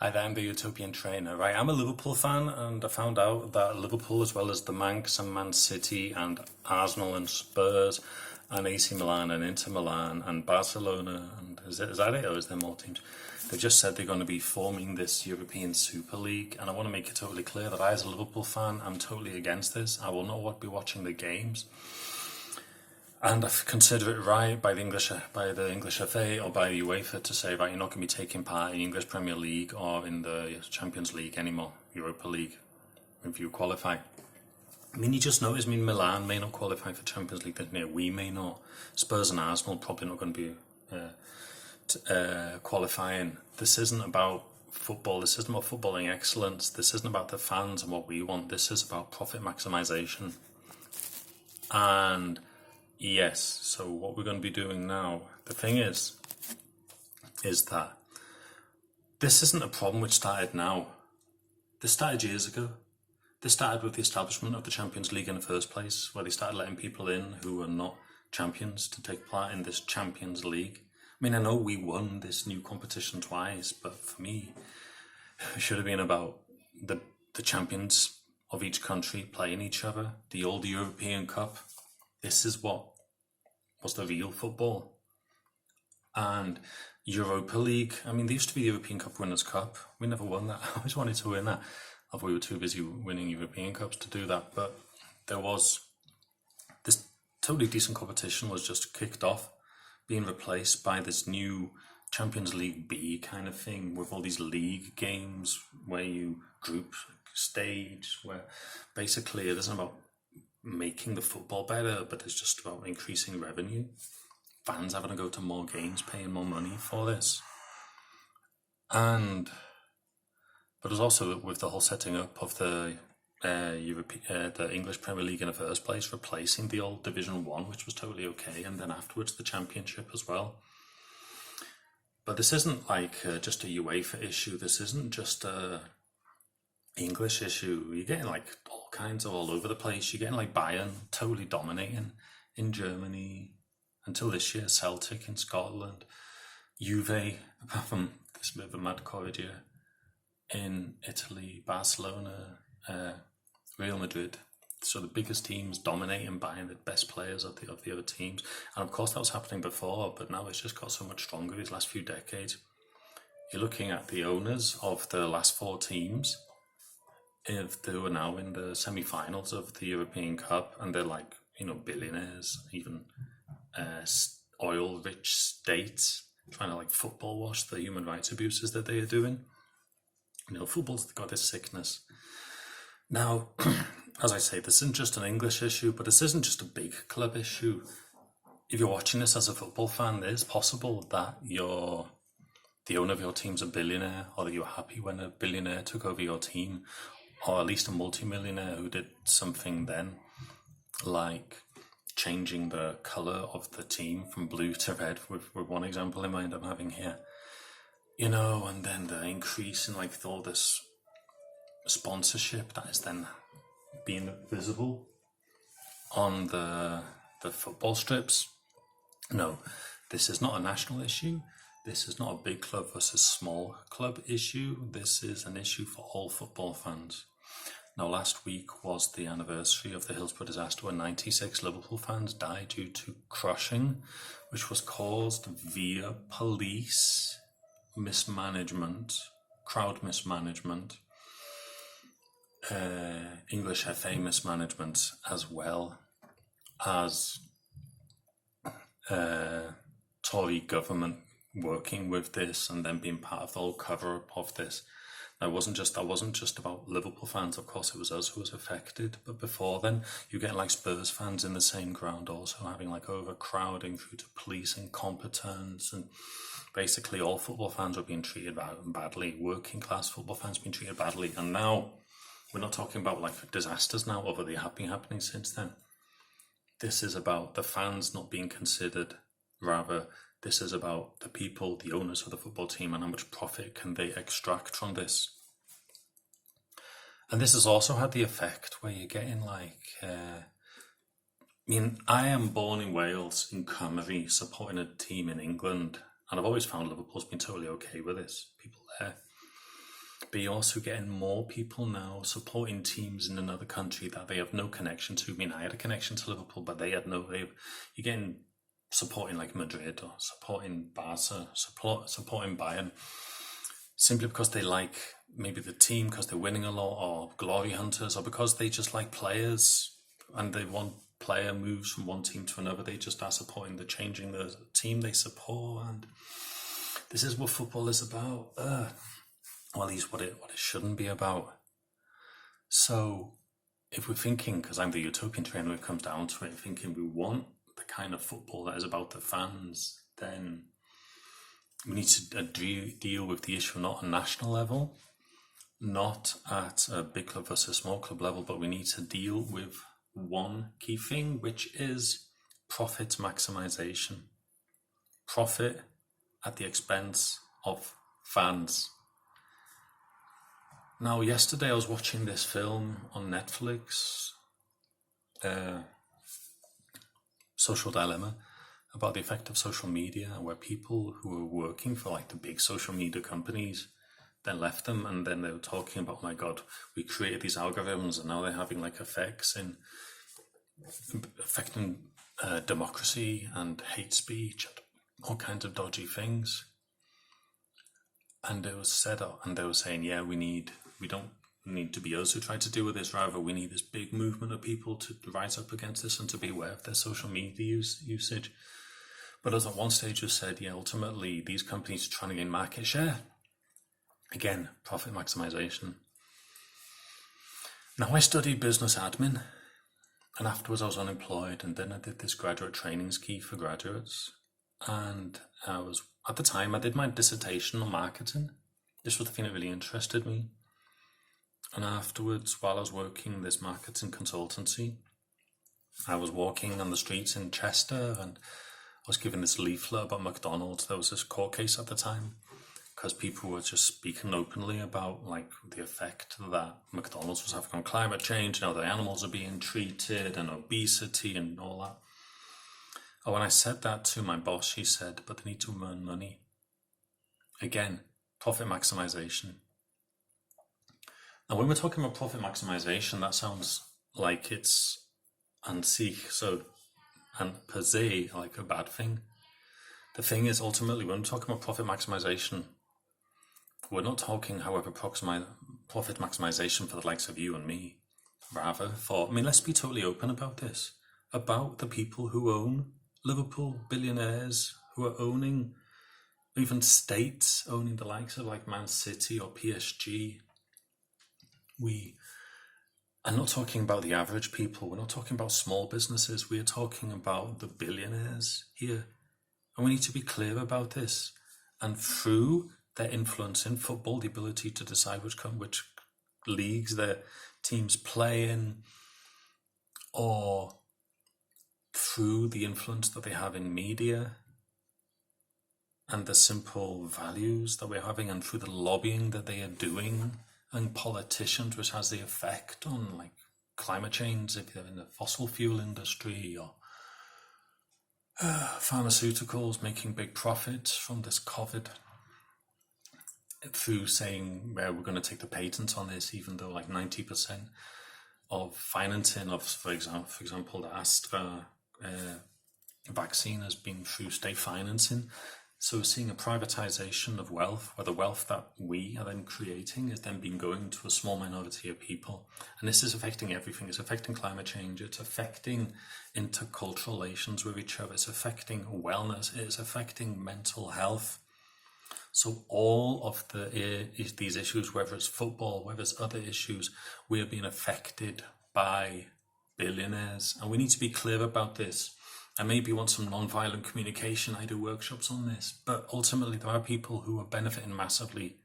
I am the utopian trainer, right? I'm a Liverpool fan, and I found out that Liverpool, as well as the Manx and Man City and Arsenal and Spurs and AC Milan and Inter Milan and Barcelona, and is that it, or is there more teams? They've just said they're going to be forming this European Super League, and I want to make it totally clear that I, as a Liverpool fan, I'm totally against this. I will not be watching the games. And I consider it right by the English FA or by the UEFA to say, right, you're not going to be taking part in the English Premier League or in the Champions League anymore, Europa League, if you qualify. I mean, you just notice, Milan may not qualify for Champions League this year. We may not. Spurs and Arsenal probably not going to be qualifying. This isn't about football. This isn't about footballing excellence. This isn't about the fans and what we want. This is about profit maximisation. And yes, so what we're going to be doing now, the thing is that this isn't a problem which started now. This started years ago. This started with the establishment of the Champions League in the first place, where they started letting people in who were not champions to take part in this Champions League. I mean, I know we won this new competition twice, but for me, it should have been about the champions of each country playing each other, the old European Cup. This is what was the real football. And Europa League, I mean, there used to be the European Cup Winners' Cup. We never won that. I always wanted to win that. We were too busy winning European Cups to do that. But there was this totally decent competition was just kicked off, being replaced by this new Champions League B kind of thing with all these league games where you group stage, where basically it isn't about making the football better, but it's just about increasing revenue. Fans having to go to more games, paying more money for this. But it was also with the whole setting up of the English Premier League in the first place, replacing the old Division 1, which was totally okay, and then afterwards the Championship as well. But this isn't like just a UEFA issue. This isn't just a English issue. You're getting like all kinds of all over the place. You're getting like Bayern totally dominating in Germany until this year, Celtic in Scotland, Juve, apart from this bit of a mad corridor, in Italy, Barcelona, Real Madrid. So the biggest teams dominating, buying the best players of the other teams. And of course that was happening before, but now it's just got so much stronger these last few decades. You're looking at the owners of the last 4 teams, if they were now in the semi-finals of the European Cup, and they're like, billionaires, even oil-rich states, trying to like football wash the human rights abuses that they are doing. Football's got this sickness. Now, as I say, this isn't just an English issue, but this isn't just a big club issue. If you're watching this as a football fan, it is possible that the owner of your team's a billionaire, or that you were happy when a billionaire took over your team, or at least a multimillionaire who did something then, like changing the colour of the team from blue to red, with one example in mind I'm having here. And then the increase in like all this sponsorship that is then being visible on the football strips. No, this is not a national issue. This is not a big club versus small club issue. This is an issue for all football fans. Now, last week was the anniversary of the Hillsborough disaster, where 96 Liverpool fans died due to crushing, which was caused via police mismanagement, crowd mismanagement, English FA mismanagement, as well as Tory government working with this and then being part of the whole cover-up of this. That wasn't just about Liverpool fans. Of course, it was us who was affected. But before then, you get like Spurs fans in the same ground also having like overcrowding through to police incompetence, and basically all football fans were being treated badly. Working class football fans being treated badly. And now we're not talking about like disasters now, although they have been happening since then. This is about the fans not being considered. Rather, this is about the people, the owners of the football team, and how much profit can they extract from this. And this has also had the effect where you're getting like, I am born in Wales, in Cymru, supporting a team in England, and I've always found Liverpool's been totally okay with this, people there. but you're also getting more people now supporting teams in another country that they have no connection to. I mean, I had a connection to Liverpool, but they had no. You're getting supporting like Madrid or supporting Barca, supporting Bayern, simply because they like maybe the team because they're winning a lot, or glory hunters, or because they just like players and they want player moves from one team to another. They just are supporting changing the team they support, and this is what football is about. Well, at least what it shouldn't be about. So if we're thinking, because I'm the utopian trainer when it comes down to it, thinking we want the kind of football that is about the fans, then we need to deal with the issue not on national level, not at a big club versus small club level, but we need to deal with one key thing, which is profit maximization. Profit at the expense of fans. Now, yesterday I was watching this film on Netflix, Social Dilemma, about the effect of social media, where people who were working for like the big social media companies then left them, and then they were talking about, oh my God, we created these algorithms and now they're having like effects in affecting democracy and hate speech and all kinds of dodgy things. And it was said, and they were saying, yeah, we don't need to be us who try to deal with this. Rather, we need this big movement of people to rise up against this and to be aware of their social media usage. But as at one stage you said, yeah, ultimately these companies are trying to gain market share. Again, profit maximization. Now, I studied business admin, and afterwards I was unemployed, and then I did this graduate training scheme for graduates. And at the time, I did my dissertation on marketing. This was the thing that really interested me. And afterwards, while I was working this marketing consultancy, I was walking on the streets in Chester, and I was given this leaflet about McDonald's. There was this court case at the time, because people were just speaking openly about like the effect that McDonald's was having on climate change, and how the animals are being treated, and obesity and all that. And when I said that to my boss, she said, but they need to earn money. Again, profit maximization. Now, when we're talking about profit maximization, that sounds like it's and per se like a bad thing. The thing is, ultimately, when we're talking about profit maximization, we're not talking, however, profit maximization for the likes of you and me. Rather, let's be totally open about this, about the people who own Liverpool, billionaires who are owning, even states owning the likes of like Man City or PSG. We are not talking about the average people. We're not talking about small businesses. We are talking about the billionaires here. And we need to be clear about this. And through their influence in football, the ability to decide which leagues their teams play in, or through the influence that they have in media and the simple values that we're having, and through the lobbying that they are doing, and politicians, which has the effect on like climate change if they're in the fossil fuel industry, or pharmaceuticals making big profits from this COVID, through saying, well, we're going to take the patent on this, even though like 90% of financing of, for example, the Astra vaccine has been through state financing. So we're seeing a privatization of wealth, where the wealth that we are then creating is then being going to a small minority of people. And this is affecting everything. It's affecting climate change. It's affecting intercultural relations with each other. It's affecting wellness. It's affecting mental health. So all of these issues, whether it's football, whether it's other issues, we are being affected by billionaires. And we need to be clear about this. I maybe want some non-violent communication. I do workshops on this. But ultimately, there are people who are benefiting massively,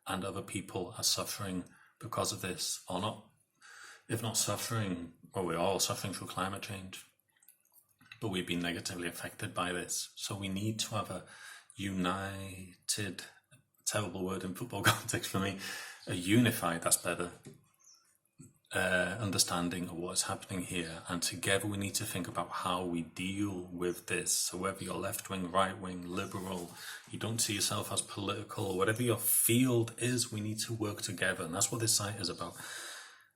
and other people are suffering because of this, or not. If not suffering, well, we're all suffering through climate change. But we've been negatively affected by this. So we need to have a united, terrible word in football context for me, a unified, that's better, understanding of what is happening here, and together we need to think about how we deal with this. So whether you're left-wing, right-wing, liberal, you don't see yourself as political, or whatever your field is, we need to work together, and that's what this site is about.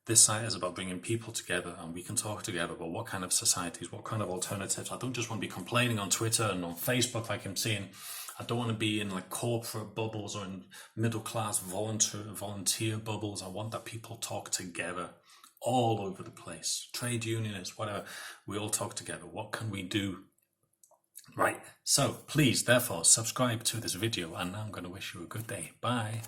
This site is about bringing people together, and we can talk together about what kind of societies, what kind of alternatives. I don't just want to be complaining on Twitter and on Facebook like I'm seeing. I don't want to be in like corporate bubbles or in middle class volunteer bubbles. I want that people talk together all over the place. Trade unionists, whatever. We all talk together. What can we do? Right. So please, therefore, subscribe to this video, and now I'm going to wish you a good day. Bye.